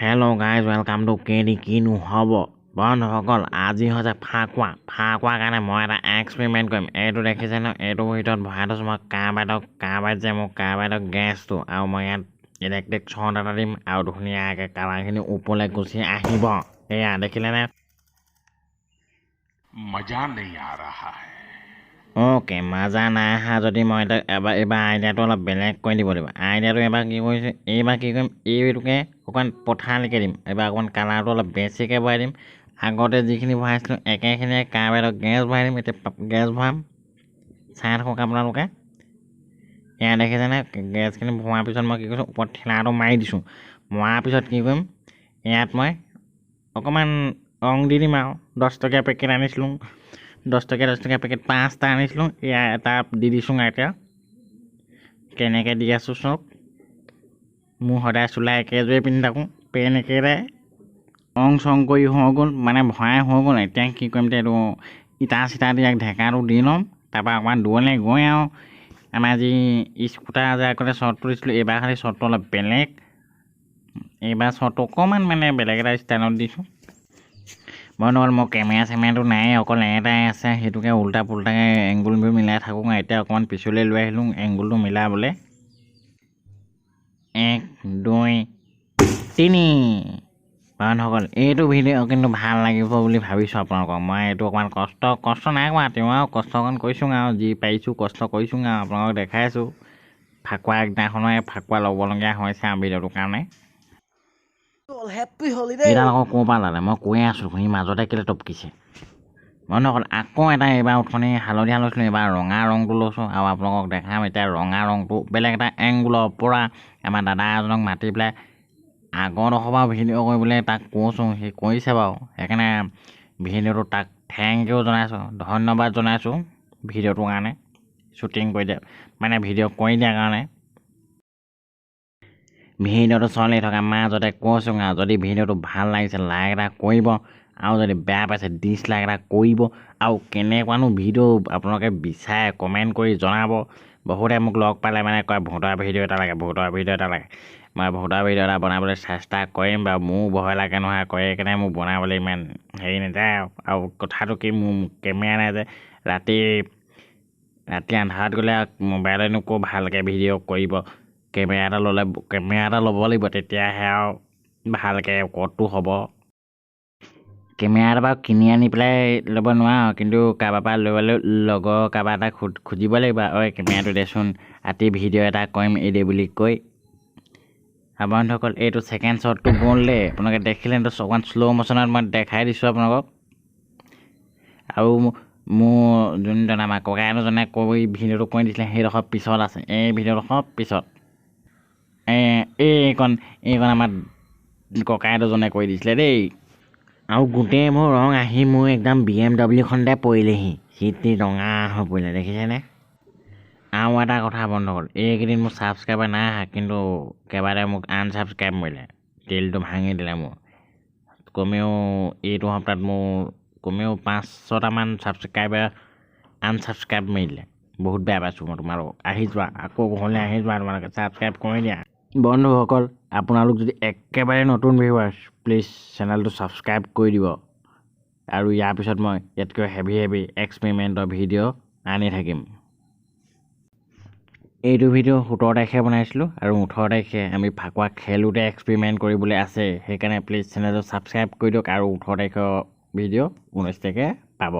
Hello guys, welcome to KD কিনো হ'ব বন্ধুসকল আজি হৈছে ফাকুৱা কাৰণে মই এটা এক্সপেৰিমেণ্ট কৰিম এইটো দেখিছে ন এইটো ভিতৰত ভৰাই থৈছোঁ মই কাৰ্বাইডক গেছটো আৰু মই ইয়াত ইলেক্ট্ৰিক শ্বৰ্ট এটা দিম আৰু ধুনীয়াকৈ কালাৰখিনি ওপৰলৈ গুচি আহিব এয়া দেখিলেনে मजा नहीं आ रहा है অ'কে মাজা নাই অহা যদি মই এইবাৰ আইডিয়াটো অলপ বেলেগ কৰি দিব লাগিব আইডিয়াটো এইবাৰ কি কৰিম এইটোকে অকণমান পথালিকৈ দিম এইবাৰ অকণমান কালাৰটো অলপ বেছিকৈ ভৰাই দিম আগতে যিখিনি ভৰাইছিলোঁ একেখিনিয়ে কাৰ্বাইডৰ গেছ ভৰাই দিম এতিয়া গেছ ভৰাম চাই থাকক আপোনালোকে এয়া দেখিছেনে গেছখিনি ভৰোৱাৰ পিছত মই কি কৰিছোঁ ওপৰত ঠেলাটো মাৰি দিছোঁ মৰাৰ পিছত কি কৰিম ইয়াত মই অকণমান ৰং দি দিম আৰু 10 টকীয়া পেকেট আনিছিলোঁ 10 টকীয়া পেকেট 5টা আনিছিলোঁ এয়া এটা দি দিছোঁ এতিয়া কেনেকৈ দি আছোঁ চব মোৰ সদায় চোলা একেযোৰে পিন্ধি থাকোঁ পেন একেৰে ৰং চং কৰি হৈ গ'ল মানে ভৰাই হৈ গ'ল এতিয়া কি কৰিম এতিয়া এইটো ইটা চিটা দি ঢেকাটো দি ল'ম তাৰপৰা অকণমান দূৰলৈ গৈ আৰু আমাৰ যি স্কুটাৰ যে আগতে শ্বৰ্টটো দিছিলোঁ এইবাৰ খালি শ্বৰ্টটো অলপ বেলেগ এইবাৰ শ্বৰ্টটো অকণমান মানে বেলেগ এটা ষ্টাইলত দিছোঁ বন্ধুসকল মোৰ কেমেৰাটো নাই অকল এটাই আছে সেইটোকে উল্টা পুল্টাকৈ এংগুলবোৰ মিলাই থাকোঁ এতিয়া অকণমান পিছলৈ লৈ আহিলোঁ এংগুলটো মিলাবলৈ 1 2 3 বন্ধুসকল এইটো ভিডিঅ' কিন্তু ভাল লাগিব বুলি ভাবিছোঁ আপোনালোকক মই এইটো অকণমান কষ্ট নাই কৰা তেওঁ আৰু কষ্ট অকণ কৰিছোঁ আৰু যি পাৰিছোঁ কষ্ট কৰিছোঁ আৰু আপোনালোকক দেখাইছোঁ ফাকুৱা ফাকুৱা ল'বলগীয়া হৈছে আৰু ভিডিঅ'টোৰ কাৰণে এইডাল আকৌ ক'ৰ পৰা লালে মই কৈয়ে আছোঁ সি মাজতে কেলৈ টপকিছে বন্ধুসকল আকৌ এটা এইবাৰ উঠনি হালধীয়া লৈছিলোঁ এইবাৰ ৰঙা ৰংটো লৈছোঁ আৰু আপোনালোকক দেখাম এতিয়া ৰঙা ৰংটো বেলেগ এটা এংগুলৰ পৰা আমাৰ দাদা এজনক মাতি পেলাই আগত অসবাৰ ভিডিঅ' কৰিবলৈ তাক কৈছোঁ সি কৰিছে বাৰু সেইকাৰণে ভিডিঅ'টো তাক থেংক ইউ জনাইছোঁ ধন্যবাদ জনাইছোঁ ভিডিঅ'টোৰ কাৰণে শ্বুটিং কৰি দিয়া মানে ভিডিঅ' কৰি দিয়াৰ কাৰণে ভিডিঅ'টো চলি থকা মাজতে কৈছোঁ আৰু যদি ভিডিঅ'টো ভাল লাগিছে লাইক এটা কৰিব আৰু যদি বেয়া পাইছে ডিছলাইক এটা কৰিব আৰু কেনেকুৱানো ভিডিঅ' আপোনালোকে বিচাৰে কমেণ্ট কৰি জনাব বহুতে মোক লগ পালে মানে কয় ভূতৰ ভিডিঅ' এটা লাগে মই ভূতৰ ভিডিঅ' এটা বনাবলৈ চেষ্টা কৰিম বাৰু মোৰ ভয় লাগে নহয় কয় সেইকাৰণে মোক বনাবলৈ ইমান হেৰি নাযায় আৰু কথাটো কি মোৰ কেমেৰা নাই যে ৰাতি আন্ধাৰত গ'লে মোবাইলেনো ক'ৰ ভালকৈ ভিডিঅ' কৰিব কেমেৰা এটা ল'ব লাগিব তেতিয়াহে আৰু ভালকৈ ক'তো হ'ব কেমেৰা এটা বাৰু কিনি আনি পেলাই ল'ব নোৱাৰোঁ কিন্তু কাৰোবাৰ পৰা লগৰ কাৰোবাৰ এটা খুজিব লাগিব ঐ কেমেৰাটো দেচোন ৰাতি ভিডিঅ' এটা কৰিম এই বুলি কৈ বন্ধুসকল এইটো ছেকেণ্ড শ্বটটো গ'ল দেই আপোনালোকে দেখিলে অকণমান শ্ল' মোশ্যনত মই দেখাই দিছোঁ আপোনালোকক আৰু মোৰ যোনজন আমাৰ ককাইজনে কৈ ভিডিঅ'টো কৰি দিছিলে সেইডোখৰ পিছত আছে এই ভিডিঅ'ডোখৰ পিছত এইকণ আমাৰ ককাই দুজনে কৰি দিছিলে দেই আৰু গোটেই মোৰ ৰং আহি মোৰ একদম BMWখনতে পৰিলেহি সিটি ৰঙা হৈ পৰিলে দেখিছেনে আৰু এটা কথা বন্ধুসকল এইকেইদিন মোৰ ছাবস্ক্ৰাইবাৰ নাই অহা কিন্তু কেইবাটাও মোক আনছাবস্ক্ৰাইব কৰিলে তেলটো ভাঙি দিলে মোৰ কমেও এইটো সপ্তাহত মোৰ কমেও 5-6টামান ছাবস্ক্ৰাইবাৰ আনছাবস্ক্ৰাইব মাৰি দিলে বহুত বেয়া পাইছোঁ মই তোমালোকক আহি যোৱা আকৌ ঘৰলৈ আহি যোৱা তোমালোকে ছাবস্ক্ৰাইব কৰি দিয়া বন্ধুসকল আপোনালোক যদি একেবাৰে নতুন ভিউৱাৰ্ছ প্লিজ চেনেলটো ছাবস্ক্ৰাইব কৰি দিব আৰু ইয়াৰ পিছত মই ইয়াতকৈ হেভি এক্সপেৰিমেণ্টৰ ভিডিঅ' আনি থাকিম এইটো ভিডিঅ' 17 তাৰিখে বনাইছিলোঁ আৰু 18 তাৰিখে আমি ফাকুৱা খেলোঁতে এক্সপেৰিমেণ্ট কৰিবলৈ আছে সেইকাৰণে প্লিজ চেনেলটো ছাবস্ক্ৰাইব কৰি দিয়ক আৰু 18 তাৰিখৰ ভিডিঅ' 19 তাৰিখে পাব